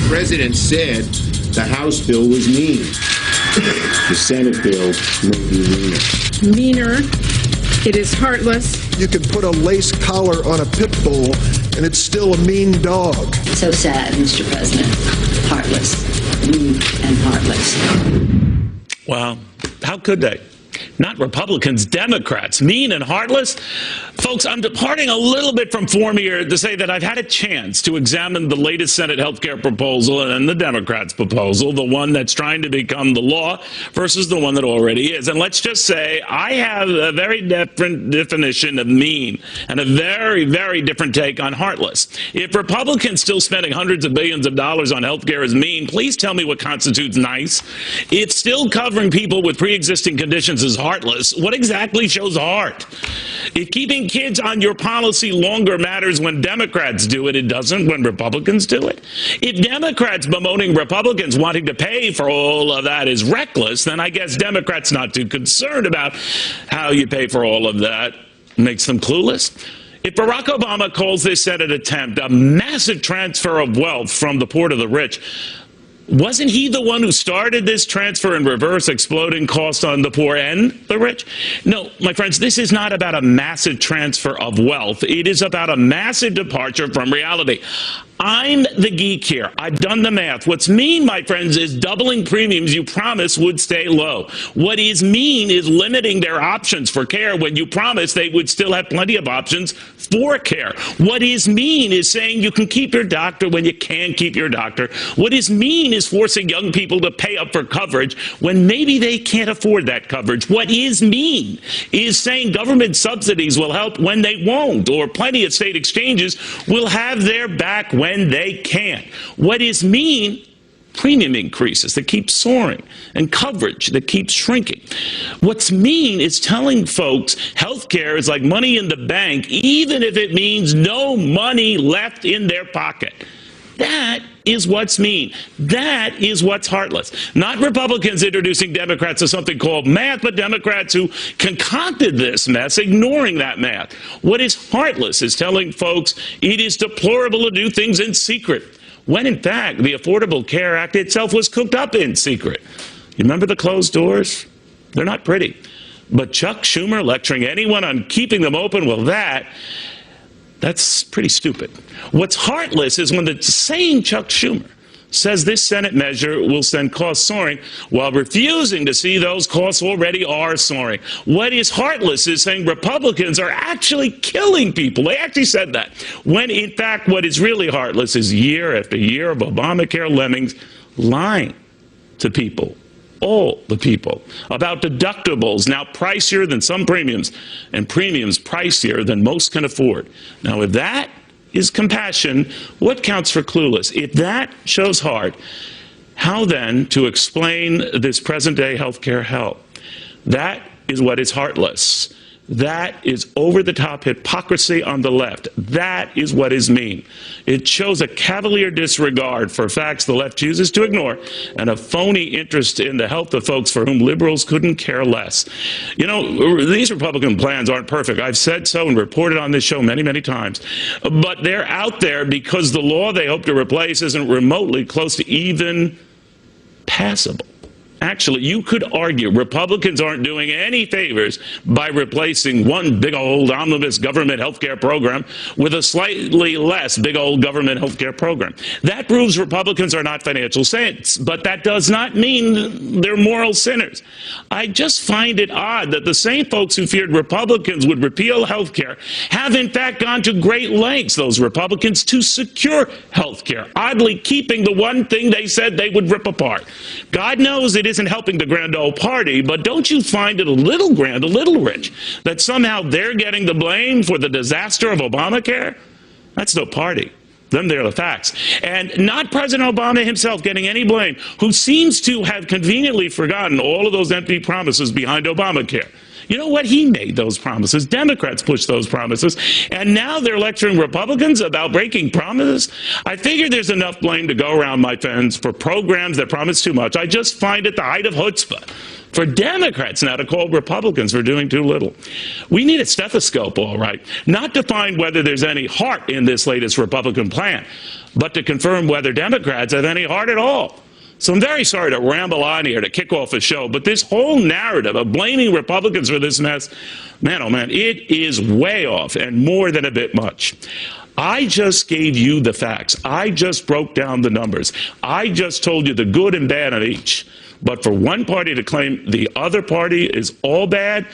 president said the House bill was mean. The Senate bill may be meaner. Meaner. It is heartless. You can put a lace collar on a pit bull, and it's still a mean dog. So sad, Mr. President. Heartless. Mean and heartless. Well, how could they? Not Republicans, Democrats, mean and heartless. Folks, I'm departing a little bit from form here to say that I've had a chance to examine the latest Senate health care proposal and the Democrats' proposal, the one that's trying to become the law versus the one that already is. And let's just say I have a very different definition of mean and a very, very different take on heartless. If Republicans still spending hundreds of billions of dollars on health care is mean, please tell me what constitutes nice. If still covering people with pre-existing conditions is heartless, what exactly shows heart? If keeping kids on your policy longer matters when Democrats do it, it doesn't when Republicans do it. If Democrats bemoaning Republicans wanting to pay for all of that is reckless, then I guess Democrats not too concerned about how you pay for all of that makes them clueless. If Barack Obama calls this Senate attempt a massive transfer of wealth from the poor to the rich, wasn't he the one who started this transfer in reverse, exploding costs on the poor and the rich? No, my friends, this is not about a massive transfer of wealth. It is about a massive departure from reality. I'm the geek here. I've done the math. What's mean, my friends, is doubling premiums you promised would stay low. What is mean is limiting their options for care when you promised they would still have plenty of options for care. What is mean is saying you can keep your doctor when you can't keep your doctor. What is mean is forcing young people to pay up for coverage when maybe they can't afford that coverage. What is mean is saying government subsidies will help when they won't, or plenty of state exchanges will have their back when they can't. What is mean? Premium increases that keep soaring and coverage that keeps shrinking. What's mean is telling folks health care is like money in the bank, even if it means no money left in their pocket. That is what's mean. That is what's heartless. Not Republicans introducing Democrats to something called math, but Democrats who concocted this mess, ignoring that math. What is heartless is telling folks it is deplorable to do things in secret, when in fact the Affordable Care Act itself was cooked up in secret. You remember the closed doors? They're not pretty. But Chuck Schumer lecturing anyone on keeping them open, well, that's pretty stupid. What's heartless is when the same Chuck Schumer says this Senate measure will send costs soaring while refusing to see those costs already are soaring. What is heartless is saying Republicans are actually killing people. They actually said that. When in fact what is really heartless is year after year of Obamacare lemmings lying to people, all the people, about deductibles now pricier than some premiums, and premiums pricier than most can afford. Now, if that is compassion, what counts for clueless? If that shows heart, how then to explain this present-day healthcare hell? That is what is heartless. That is over-the-top hypocrisy on the left. That is what is mean. It shows a cavalier disregard for facts the left chooses to ignore and a phony interest in the health of folks for whom liberals couldn't care less. You know, these Republican plans aren't perfect. I've said so and reported on this show many, many times. But they're out there because the law they hope to replace isn't remotely close to even passable. Actually, you could argue Republicans aren't doing any favors by replacing one big old omnibus government health care program with a slightly less big old government health care program. That proves Republicans are not financial saints, but that does not mean they're moral sinners. I just find it odd that the same folks who feared Republicans would repeal health care have in fact gone to great lengths, those Republicans, to secure health care, oddly keeping the one thing they said they would rip apart. God knows it isn't helping the grand old party, but don't you find it a little grand, a little rich, that somehow they're getting the blame for the disaster of Obamacare? That's no party. Them, they're the facts. And not President Obama himself getting any blame, who seems to have conveniently forgotten all of those empty promises behind Obamacare. You know what? He made those promises. Democrats pushed those promises. And now they're lecturing Republicans about breaking promises. I figure there's enough blame to go around, my friends, for programs that promise too much. I just find it the height of chutzpah for Democrats now to call Republicans for doing too little. We need a stethoscope, all right, not to find whether there's any heart in this latest Republican plan, but to confirm whether Democrats have any heart at all. So I'm very sorry to ramble on here to kick off a show, but this whole narrative of blaming Republicans for this mess, man, oh man, it is way off and more than a bit much. I just gave you the facts. I just broke down the numbers. I just told you the good and bad of each. But for one party to claim the other party is all bad,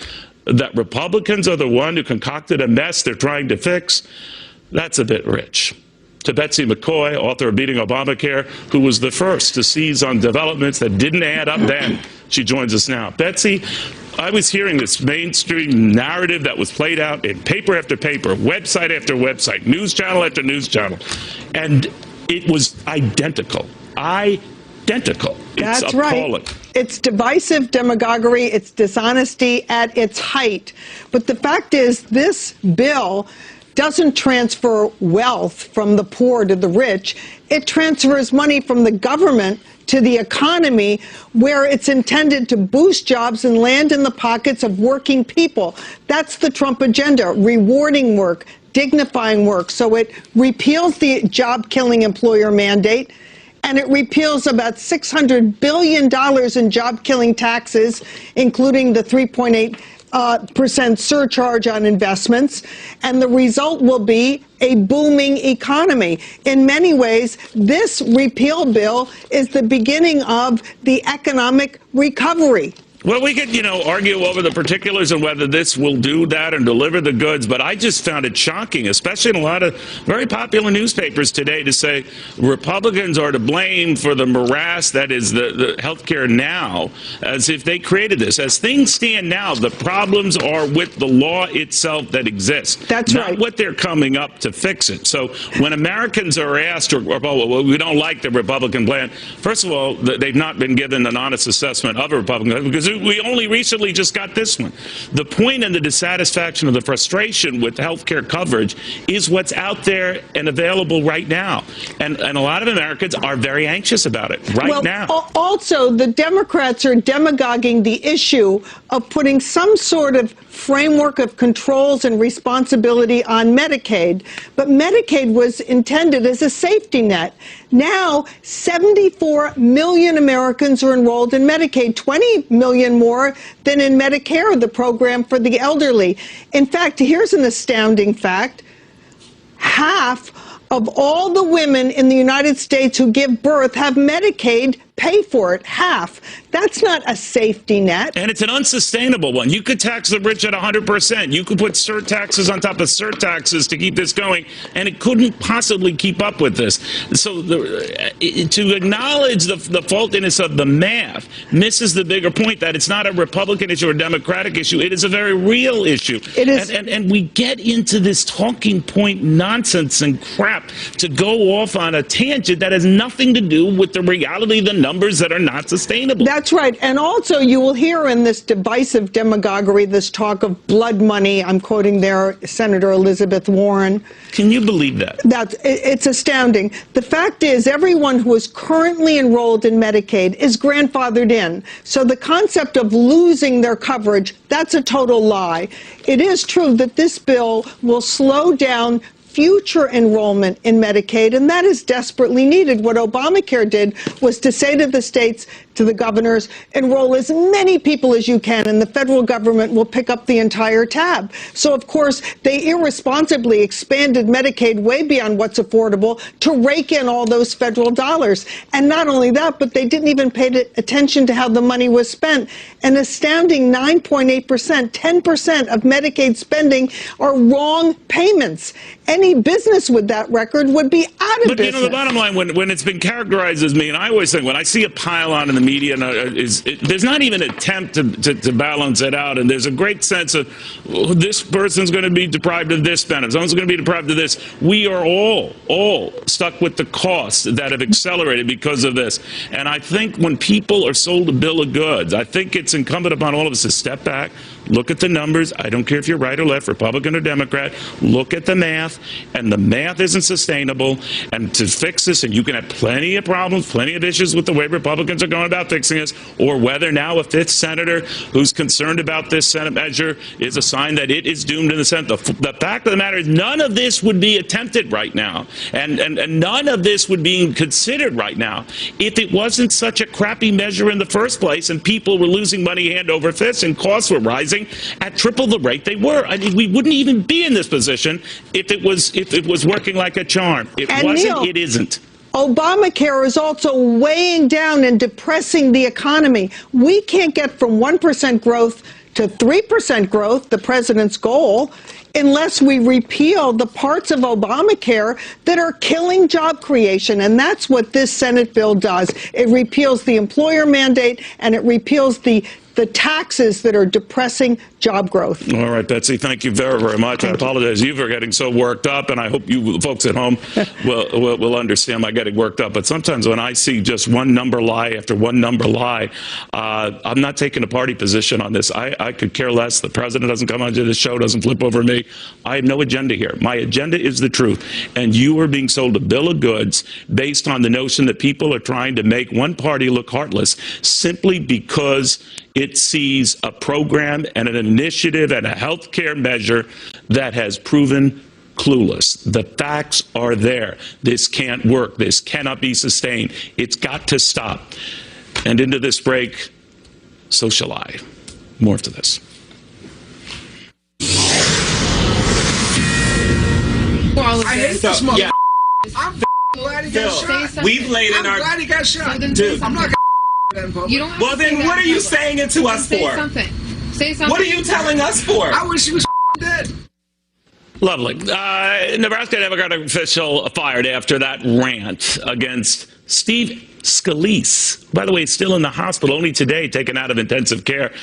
that Republicans are the one who concocted a mess they're trying to fix, that's a bit rich. To Betsy McCoy, author of Beating Obamacare, who was the first to seize on developments that didn't add up then. She joins us now. Betsy, I was hearing this mainstream narrative that was played out in paper after paper, website after website, news channel after news channel, and it was identical. Identical. It's That's appalling. right. It's divisive demagoguery. It's dishonesty at its height. But the fact is, this bill doesn't transfer wealth from the poor to the rich. It transfers money from the government to the economy, where it's intended to boost jobs and land in the pockets of working people. That's the Trump agenda, rewarding work, dignifying work. So it repeals the job-killing employer mandate, and it repeals about $600 billion in job-killing taxes, including the 3.8% surcharge on investments, and the result will be a booming economy. In many ways, this repeal bill is the beginning of the economic recovery. Well, we could, argue over the particulars and whether this will do that and deliver the goods, but I just found it shocking, especially in a lot of very popular newspapers today, to say Republicans are to blame for the morass that is the health care now, as if they created this. As things stand now, the problems are with the law itself that exists. That's right. Not what they're coming up to fix it. So when Americans are asked, well, we don't like the Republican plan, first of all, they've not been given an honest assessment of a Republican plan, because we only recently just got this one. The point and the dissatisfaction of the frustration with health care coverage is what's out there and available right now. And a lot of Americans are very anxious about it right now. Also, the Democrats are demagoguing the issue of putting some sort of framework of controls and responsibility on Medicaid. But Medicaid was intended as a safety net. Now, 74 million Americans are enrolled in Medicaid, 20 million more than in Medicare, the program for the elderly. In fact, here's an astounding fact. Half of all the women in the United States who give birth have Medicaid pay for it. Half. That's not a safety net. And it's an unsustainable one. You could tax the rich at 100%. You could put surtaxes on top of surtaxes to keep this going, and it couldn't possibly keep up with this. So to acknowledge the faultiness of the math misses the bigger point that it's not a Republican issue or a Democratic issue. It is a very real issue. It is. And we get into this talking point nonsense and crap to go off on a tangent that has nothing to do with the reality of the numbers that are not sustainable. That's right. And also, you will hear in this divisive demagoguery this talk of blood money. I'm quoting there Senator Elizabeth Warren. Can you believe that? It's astounding. The fact is, everyone who is currently enrolled in Medicaid is grandfathered in. So the concept of losing their coverage, that's a total lie. It is true that this bill will slow down future enrollment in Medicaid, and that is desperately needed. What Obamacare did was to say to the states, to the governors, enroll as many people as you can, and the federal government will pick up the entire tab. So, of course, they irresponsibly expanded Medicaid way beyond what's affordable to rake in all those federal dollars. And not only that, but they didn't even pay attention to how the money was spent. An astounding 9.8%, 10% of Medicaid spending are wrong payments. Any business with that record would be out of business. But, the bottom line, when it's been characterized as me, and I always think, when I see a pile-on in the media, there's not even an attempt to balance it out, and there's a great sense of, this person's going to be deprived of this benefit, someone's going to be deprived of this. We are all stuck with the costs that have accelerated because of this. And I think when people are sold a bill of goods, I think it's incumbent upon all of us to step back, Look at the numbers. I don't care if you're right or left, Republican or Democrat. Look at the math, and the math isn't sustainable. And to fix this, and you can have plenty of problems, plenty of issues with the way Republicans are going about fixing this, or whether now a fifth senator who's concerned about this Senate measure is a sign that it is doomed in the Senate. The fact of the matter is none of this would be attempted right now, and none of this would be considered right now if it wasn't such a crappy measure in the first place and people were losing money hand over fist and costs were rising at triple the rate they were. I mean, we wouldn't even be in this position if it was working like a charm. It wasn't, Neil, it isn't. Obamacare is also weighing down and depressing the economy. We can't get from 1% growth to 3% growth, the president's goal, unless we repeal the parts of Obamacare that are killing job creation. And that's what this Senate bill does. It repeals the employer mandate, and it repeals the taxes that are depressing job growth. All right, Betsy, thank you very, very much. I apologize. You were getting so worked up, and I hope you folks at home will understand my getting worked up. But sometimes when I see just one number lie after one number lie, I'm not taking a party position on this. I could care less. The president doesn't come onto this show, doesn't flip over me. I have no agenda here. My agenda is the truth. And you are being sold a bill of goods based on the notion that people are trying to make one party look heartless simply because it sees a program and an initiative and a health care measure that has proven clueless. The facts are there. This can't work. This cannot be sustained. It's got to stop. And into this break, so shall I. More after this. I hate this mother. Yeah. I'm glad he got shot. We've laid in our. I'm glad he got shot. Dude, I'm not. You don't well, then what are you saying it to us for? Say something. What are you telling us for? I wish he was dead. Lovely. Nebraska Democratic official fired after that rant against Steve Scalise. By the way, still in the hospital, only today taken out of intensive care.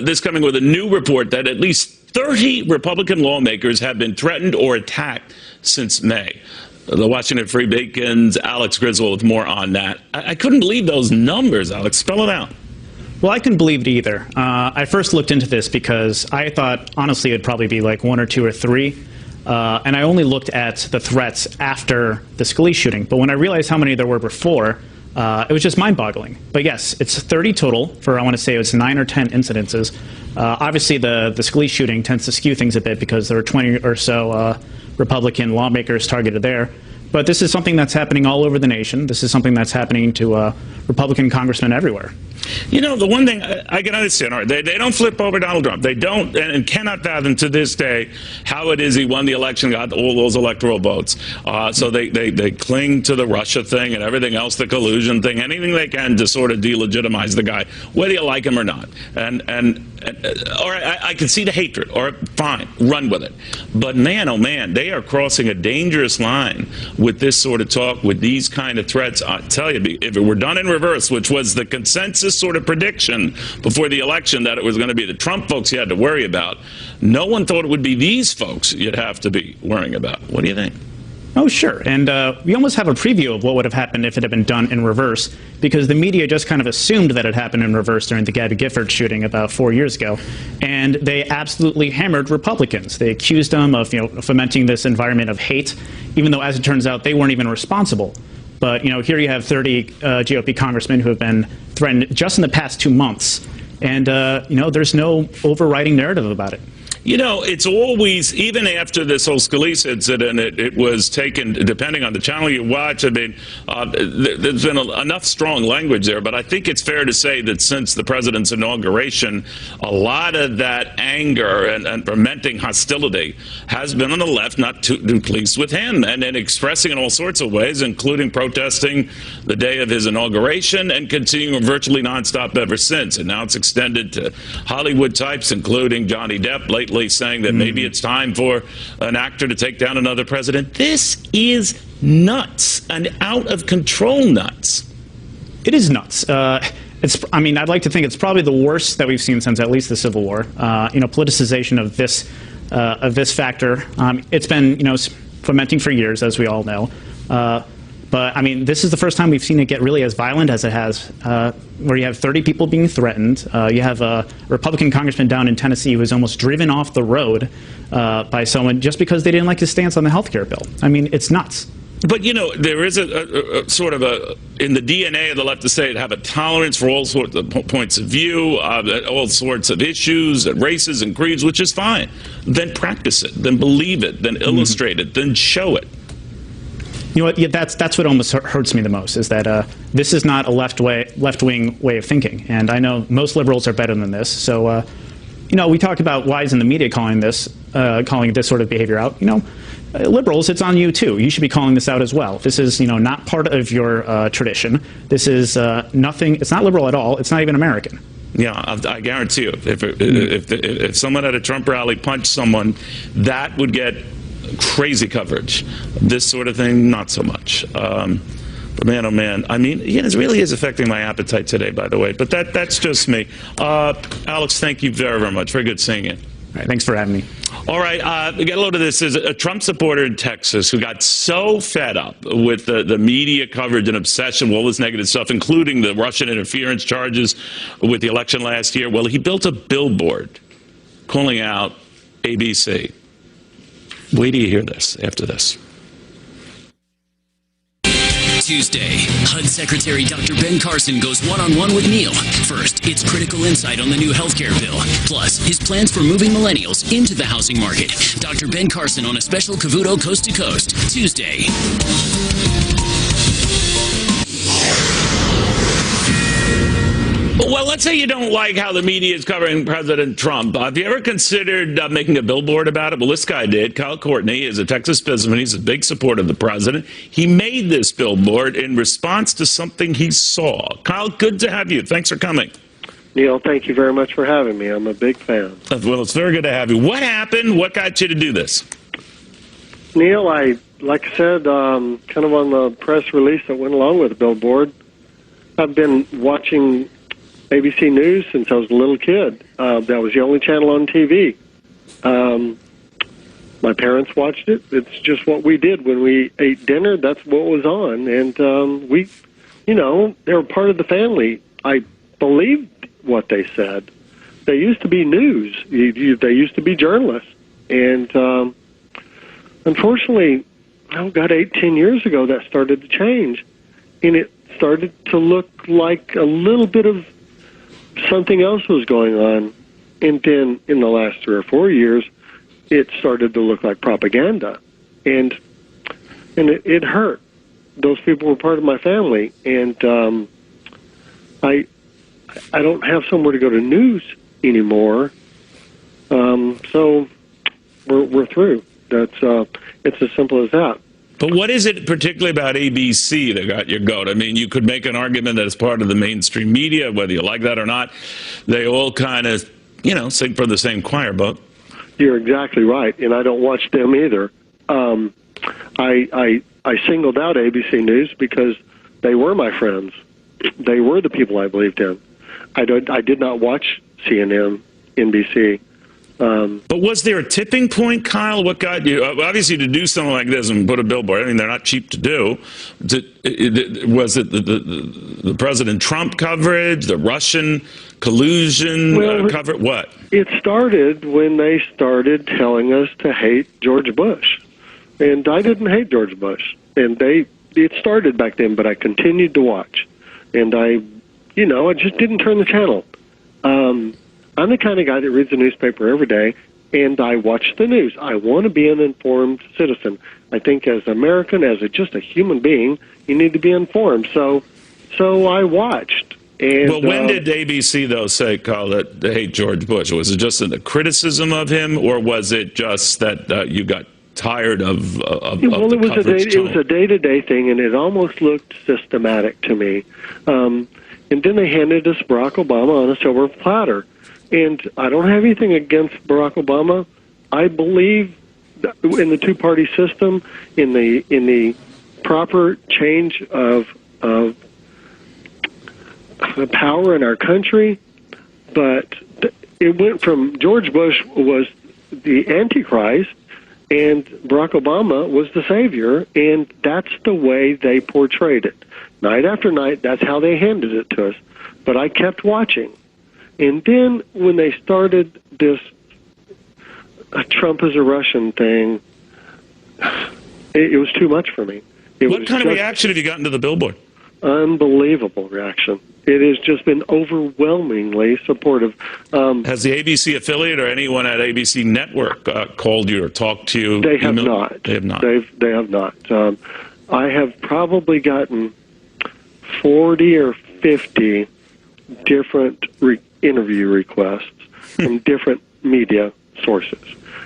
This coming with a new report that at least 30 Republican lawmakers have been threatened or attacked since May. The Washington Free Bacon's Alex Griswold with more on that. I couldn't believe those numbers, Alex. Spell it out. Well, I couldn't believe it either. I first looked into this because I thought, honestly, it'd probably be like 1 or 2 or 3. And I only looked at the threats after the Scalise shooting. But when I realized how many there were before, it was just mind-boggling. But yes, it's 30 total for, I want to say it was 9 or 10 incidences. Obviously, the Scalise shooting tends to skew things a bit because there were 20 or so Republican lawmakers targeted there. But this is something that's happening all over the nation. This is something that's happening to Republican congressmen everywhere. You know, the one thing I can understand, all right, they don't flip over Donald Trump. They don't and cannot fathom to this day how it is he won the election, got all those electoral votes. So they cling to the Russia thing and everything else, the collusion thing, anything they can to sort of delegitimize the guy, whether you like him or not. All right, I can see the hatred. All right, fine, run with it. But man, oh man, they are crossing a dangerous line with this sort of talk, with these kind of threats. I tell you, if it were done in reverse, which was the consensus sort of prediction before the election that it was going to be the Trump folks you had to worry about, no one thought it would be these folks you'd have to be worrying about. What do you think? Oh, sure. And we almost have a preview of what would have happened if it had been done in reverse, because the media just kind of assumed that it happened in reverse during the Gabby Gifford shooting about 4 years ago. And they absolutely hammered Republicans. They accused them of, fomenting this environment of hate, even though, as it turns out, they weren't even responsible. But, here you have 30 GOP congressmen who have been threatened just in the past 2 months. And, there's no overriding narrative about it. It's always, even after this whole Scalise incident, it was taken, depending on the channel you watch, I mean, there's been enough strong language there, but I think it's fair to say that since the president's inauguration, a lot of that anger and fermenting hostility has been on the left, not too pleased with him, and expressing in all sorts of ways, including protesting the day of his inauguration and continuing virtually nonstop ever since. And now it's extended to Hollywood types, including Johnny Depp, lately saying that maybe it's time for an actor to take down another president. This is nuts and out of control nuts. It is nuts. I'd like to think it's probably the worst that we've seen since at least the Civil War. Politicization of this factor. It's been, fomenting for years, as we all know. But But I mean, this is the first time we've seen it get really as violent as it has, where you have 30 people being threatened. You have a Republican congressman down in Tennessee who was almost driven off the road by someone just because they didn't like his stance on the health care bill. I mean, it's nuts. But, you know, there is a sort of in the DNA of the left to say it have a tolerance for all sorts of points of view, all sorts of issues and races and creeds, which is fine. Then practice it, then believe it, then illustrate it, then show it. You know what? Yeah, that's what almost hurts me the most, is that this is not a left-wing way of thinking. And I know most liberals are better than this. So, you know, we talk about why isn't the media calling this sort of behavior out. You know, liberals, it's on you too. You should be calling this out as well. This is, you know, not part of your tradition. This is nothing. It's not liberal at all. It's not even American. Yeah, I guarantee you, if someone at a Trump rally punched someone, that would get crazy coverage. This sort of thing, not so much. But man, oh man, I mean, it really is affecting my appetite today, by the way. But that's just me. Alex, thank you very, very much. Very good seeing you. All right, thanks for having me. All right, get a load of this. There's a Trump supporter in Texas who got so fed up with the media coverage and obsession with all this negative stuff, including the Russian interference charges with the election last year. Well, he built a billboard calling out ABC. Wait till you hear this after this. Tuesday, HUD Secretary Dr. Ben Carson goes one-on-one with Neil. First, it's critical insight on the new health care bill, plus his plans for moving millennials into the housing market. Dr. Ben Carson on a special Cavuto Coast to Coast, Tuesday. Well, let's say you don't like how the media is covering President Trump. Have you ever considered making a billboard about it? Well, this guy did. Kyle Courtney is a Texas businessman. He's a big supporter of the president. He made this billboard in response to something he saw. Kyle, good to have you. Thanks for coming. Neil, thank you very much for having me. I'm a big fan. Well, it's very good to have you. What happened? What got you to do this? Neil, like I said, kind of on the press release that went along with the billboard, I've been watching ABC News since I was a little kid. That was the only channel on TV. My parents watched it. It's just what we did when we ate dinner. That's what was on. And we, you know, they were part of the family. I believed what they said. They used to be news. They used to be journalists. And unfortunately, 18 years ago, that started to change. And it started to look like a little bit of something else was going on. And then in the last 3 or 4 years, it started to look like propaganda. And it hurt. Those people were part of my family. And I don't have somewhere to go to news anymore. So we're through. It's as simple as that. But what is it particularly about ABC that got your goat? I mean, you could make an argument that it's part of the mainstream media, whether you like that or not. They all kind of, you know, sing from the same choir, but you're exactly right, and I don't watch them either. I singled out ABC News because they were my friends. They were the people I believed in. I did not watch CNN, NBC. But was there a tipping point, Kyle? What got you, obviously, to do something like this and put a billboard? I mean, they're not cheap to do. Was it the President Trump coverage, the Russian collusion coverage? What? It started when they started telling us to hate George Bush. And I didn't hate George Bush. And it started back then, but I continued to watch. And I just didn't turn the channel. I'm the kind of guy that reads the newspaper every day, and I watch the news. I want to be an informed citizen. I think as an American, as just a human being, you need to be informed. So I watched. And, well, when did ABC, though, say, Kyle, that they hate George Bush? Was it just in the criticism of him, or was it just that you got tired of well, the coverage it was a day-to-day thing, and it almost looked systematic to me. And then they handed us Barack Obama on a silver platter. And I don't have anything against Barack Obama. I believe in the two-party system, in the proper change of power in our country. But it went from George Bush was the Antichrist, And Barack Obama was the savior, and that's the way they portrayed it. Night after night, that's how they handed it to us. But I kept watching. And then when they started this Trump is a Russian thing, it was too much for me. What kind of reaction have you gotten to the billboard? Unbelievable reaction. It has just been overwhelmingly supportive. Has the ABC affiliate or anyone at ABC Network called you or talked to you? They have not. They have not. They have not. I have probably gotten 40 or 50 different interview requests from different media sources.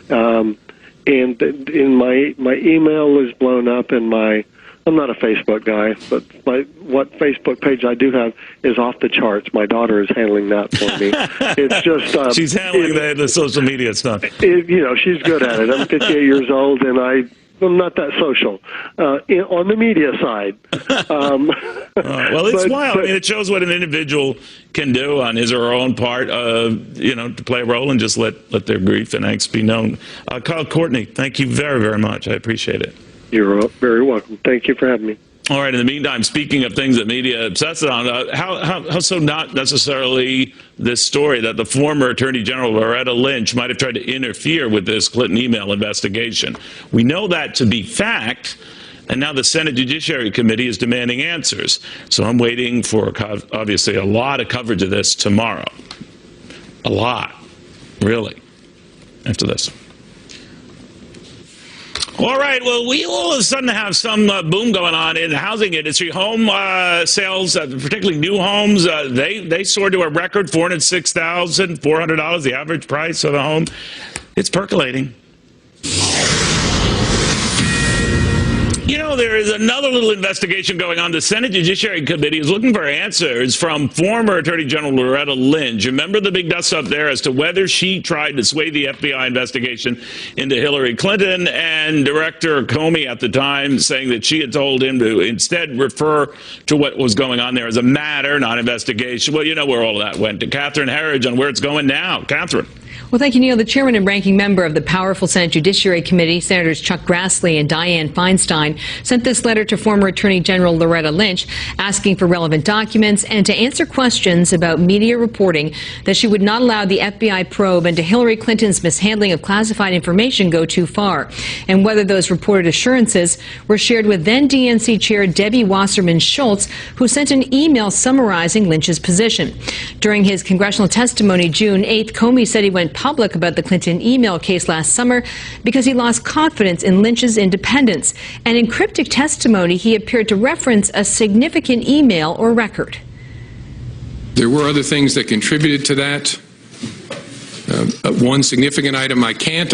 And in my email is blown up, and I'm not a Facebook guy, but what Facebook page I do have is off the charts. My daughter is handling that for me. It's just she's handling the social media stuff. She's good at it. I'm 58 years old, and I'm not that social on the media side. Well, it's wild. I mean, it shows what an individual can do on his or her own part, to play a role and just let their grief and angst be known. Kyle Courtney, thank you very, very much. I appreciate it. You're very welcome. Thank you for having me. All right. In the meantime, speaking of things that media obsesses on, how so not necessarily this story that the former Attorney General Loretta Lynch might have tried to interfere with this Clinton email investigation? We know that to be fact, and now the Senate Judiciary Committee is demanding answers. So I'm waiting for, obviously, a lot of coverage of this tomorrow. A lot, really, after this. All right, well, we all of a sudden have some boom going on in the housing industry. Home sales, particularly new homes, they soared to a record $406,400, the average price of a home. It's percolating. There is another little investigation going on. The Senate Judiciary Committee is looking for answers from former Attorney General Loretta Lynch. Remember the big dust up there as to whether she tried to sway the FBI investigation into Hillary Clinton, and Director Comey at the time saying that she had told him to instead refer to what was going on there as a matter, not investigation. Well, you know where all of that went. To Catherine Herridge on where it's going now. Catherine. Well, thank you, Neil. The chairman and ranking member of the powerful Senate Judiciary Committee, Senators Chuck Grassley and Dianne Feinstein, sent this letter to former Attorney General Loretta Lynch asking for relevant documents and to answer questions about media reporting that she would not allow the FBI probe into Hillary Clinton's mishandling of classified information go too far, and whether those reported assurances were shared with then DNC Chair Debbie Wasserman Schultz, who sent an email summarizing Lynch's position. During his congressional testimony June 8th, Comey said he went public about the Clinton email case last summer because he lost confidence in Lynch's independence. And in cryptic testimony, he appeared to reference a significant email or record. There were other things that contributed to that. One significant item I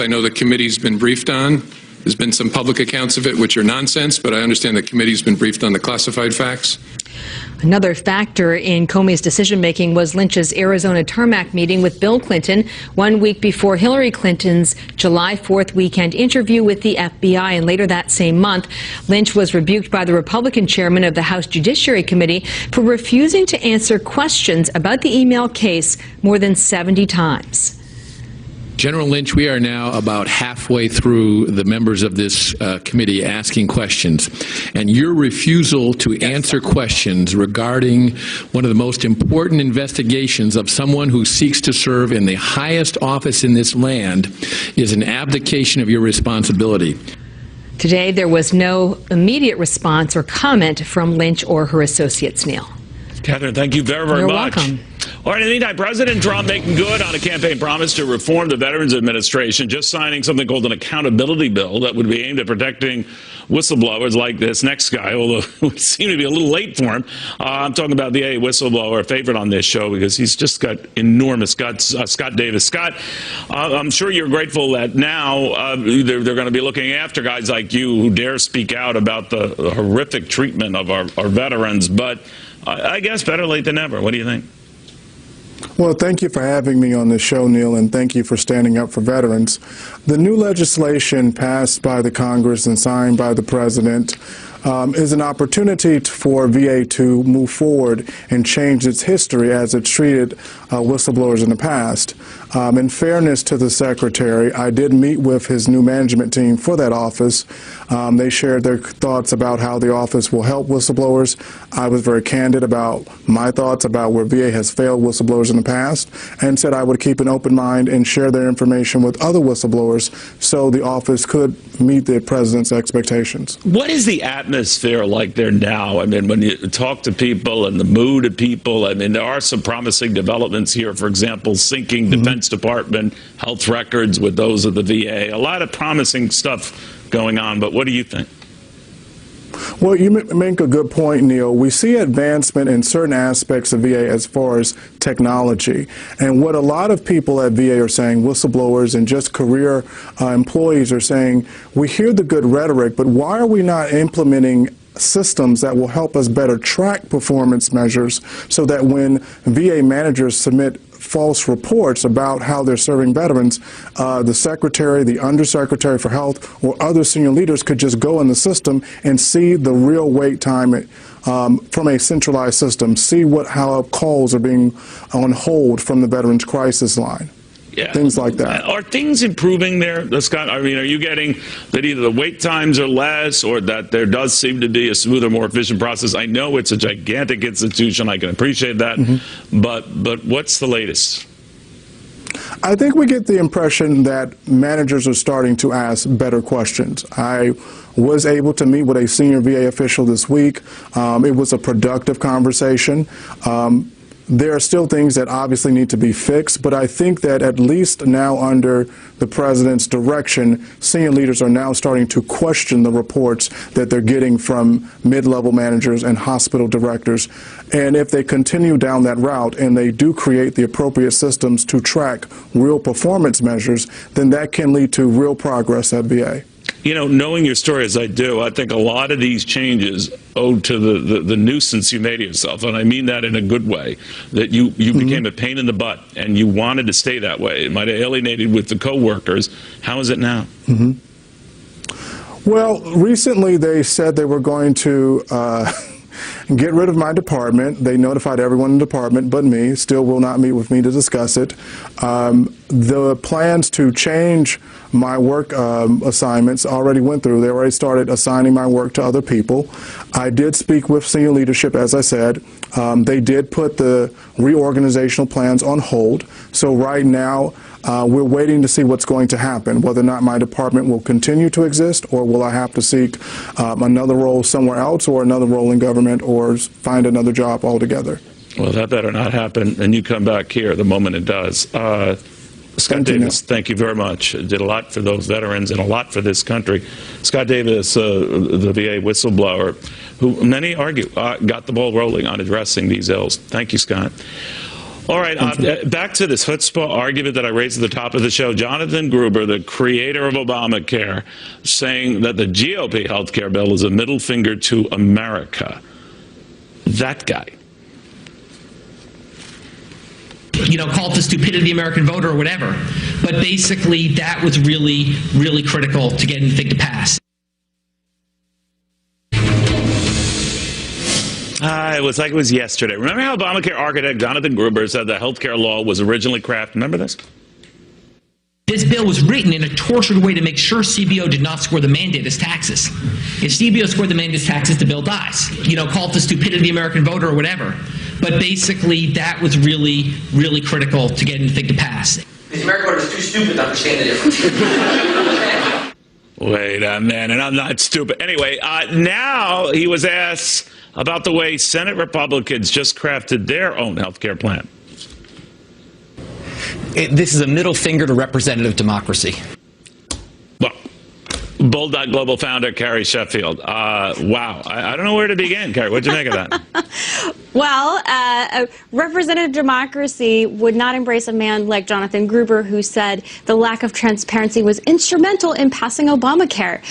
know the committee's been briefed on. There's been some public accounts of it which are nonsense, but I understand the committee's been briefed on the classified facts. Another factor in Comey's decision-making was Lynch's Arizona tarmac meeting with Bill Clinton 1 week before Hillary Clinton's July 4th weekend interview with the FBI. And later that same month, Lynch was rebuked by the Republican chairman of the House Judiciary Committee for refusing to answer questions about the email case more than 70 times. General Lynch, we are now about halfway through the members of this committee asking questions, and your refusal to answer questions regarding one of the most important investigations of someone who seeks to serve in the highest office in this land is an abdication of your responsibility. Today, there was no immediate response or comment from Lynch or her associates, Neil. Catherine, thank you very, very much. You're welcome. All right, in the meantime, President Trump making good on a campaign promise to reform the Veterans Administration, just signing something called an accountability bill that would be aimed at protecting whistleblowers like this next guy, although it would seem to be a little late for him. I'm talking about the whistleblower, a favorite on this show, because he's just got enormous guts, Scott Davis. Scott, I'm sure you're grateful that now they're going to be looking after guys like you who dare speak out about the horrific treatment of our veterans, but I guess better late than never. What do you think? Well, thank you for having me on the show, Neil, and thank you for standing up for veterans. The new legislation passed by the Congress and signed by the President is an opportunity for VA to move forward and change its history as it's treated whistleblowers in the past. In fairness to the Secretary, I did meet with his new management team for that office. They shared their thoughts about how the office will help whistleblowers. I was very candid about my thoughts about where VA has failed whistleblowers in the past, and said I would keep an open mind and share their information with other whistleblowers so the office could meet the President's expectations. What is the atmosphere like there now? I mean, when you talk to people and the mood of people, I mean, there are some promising developments here. For example, syncing Defense Department health records with those of the VA. A lot of promising stuff going on, but what do you think? Well, you make a good point, Neil. We see advancement in certain aspects of VA as far as technology. And what a lot of people at VA are saying, whistleblowers and just career employees are saying, we hear the good rhetoric, but why are we not implementing systems that will help us better track performance measures so that when VA managers submit false reports about how they're serving veterans, the Secretary, the Undersecretary for Health, or other senior leaders could just go in the system and see the real wait time from a centralized system, see how calls are being on hold from the Veterans Crisis Line. Yeah. Things like that. Are things improving there, Scott? I mean, are you getting that either the wait times are less or that there does seem to be a smoother, more efficient process? I know it's a gigantic institution. I can appreciate that. But what's the latest? I think we get the impression that managers are starting to ask better questions. I was able to meet with a senior VA official this week. It was a productive conversation. There are still things that obviously need to be fixed, but I think that at least now under the President's direction, senior leaders are now starting to question the reports that they're getting from mid-level managers and hospital directors. And if they continue down that route and they do create the appropriate systems to track real performance measures, then that can lead to real progress at VA. You know, knowing your story as I do, I think a lot of these changes owe to the nuisance you made of yourself, and I mean that in a good way, that you became a pain in the butt, and you wanted to stay that way. It might have alienated with the coworkers. How is it now? Well, recently they said they were going to get rid of my department. They notified everyone in the department but me. Still will not meet with me to discuss it. The plans to change my work assignments already went through. They already started assigning my work to other people. I did speak with senior leadership, as I said. They did put the reorganizational plans on hold. So right now, we're waiting to see what's going to happen, whether or not my department will continue to exist, or will I have to seek another role somewhere else, or another role in government, or find another job altogether. Well, that better not happen, and you come back here the moment it does. Scott Davis, thank you very much. Did a lot for those veterans and a lot for this country. Scott Davis, the VA whistleblower, who many argue got the ball rolling on addressing these ills. Thank you, Scott. All right, back to this chutzpah argument that I raised at the top of the show. Jonathan Gruber, the creator of Obamacare, saying that the GOP health care bill is a middle finger to America. That guy. You know, call it the stupidity of the American voter or whatever. But basically, that was really, really critical to getting the thing to pass. It was like it was yesterday. Remember how Obamacare architect Jonathan Gruber said the health care law was originally crafted? Remember this? This bill was written in a tortured way to make sure CBO did not score the mandate as taxes. If CBO scored the mandate as taxes, the bill dies. You know, call it the stupidity of the American voter or whatever. But basically, that was really, really critical to getting the thing to pass. The American voter is too stupid to understand the difference. Wait a minute, I'm not stupid. Anyway, now he was asked about the way Senate Republicans just crafted their own health care plan. This is a middle finger to representative democracy. Well, Bulldog Global founder Carrie Sheffield. Wow. I don't know where to begin, Carrie. What'd you make of that? Well, a representative democracy would not embrace a man like Jonathan Gruber, who said the lack of transparency was instrumental in passing Obamacare.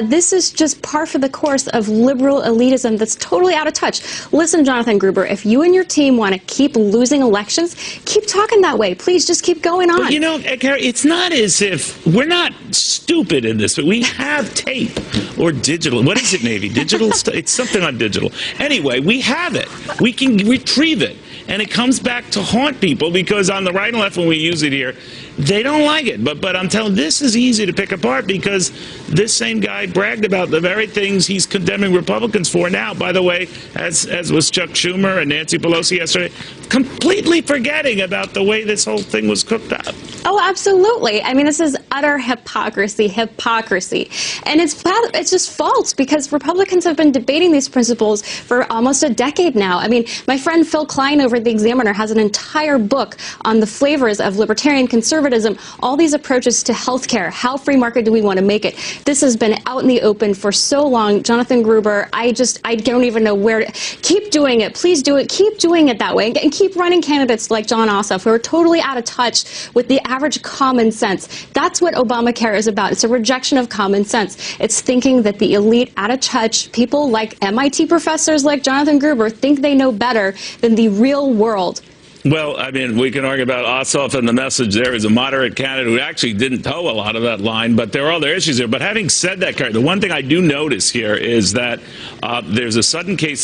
This is just par for the course of liberal elitism that's totally out of touch. Listen, Jonathan Gruber, if you and your team want to keep losing elections, keep talking that way. Please just keep going on. But you know, Carrie, it's not as if we're not stupid in this, but we have tape or digital. What is it, Navy? Digital? It's something on digital. Anyway, we have it. We can retrieve it. And it comes back to haunt people because on the right and left, when we use it here, they don't like it. But I'm telling you, this is easy to pick apart because this same guy bragged about the very things he's condemning Republicans for now. By the way, as was Chuck Schumer and Nancy Pelosi yesterday, completely forgetting about the way this whole thing was cooked up. Oh, absolutely. I mean, this is utter hypocrisy. And it's just false because Republicans have been debating these principles for almost a decade now. I mean, my friend Phil Klein over at The Examiner has an entire book on the flavors of libertarian conservatism, all these approaches to health care. How free market do we want to make it? This has been out in the open for so long. Jonathan Gruber, I don't even know where to keep doing it. Please do it. Keep doing it that way. And keep running candidates like Jon Ossoff, who are totally out of touch with the average common sense. That's what Obamacare is about. It's a rejection of common sense. It's thinking that the elite, out of touch, people like MIT professors like Jonathan Gruber think they know better than the real world. Well, I mean, we can argue about Ossoff and the message there. He's a moderate candidate who actually didn't toe a lot of that line, but there are other issues there. But having said that, Carrie, the one thing I do notice here is that there's a sudden case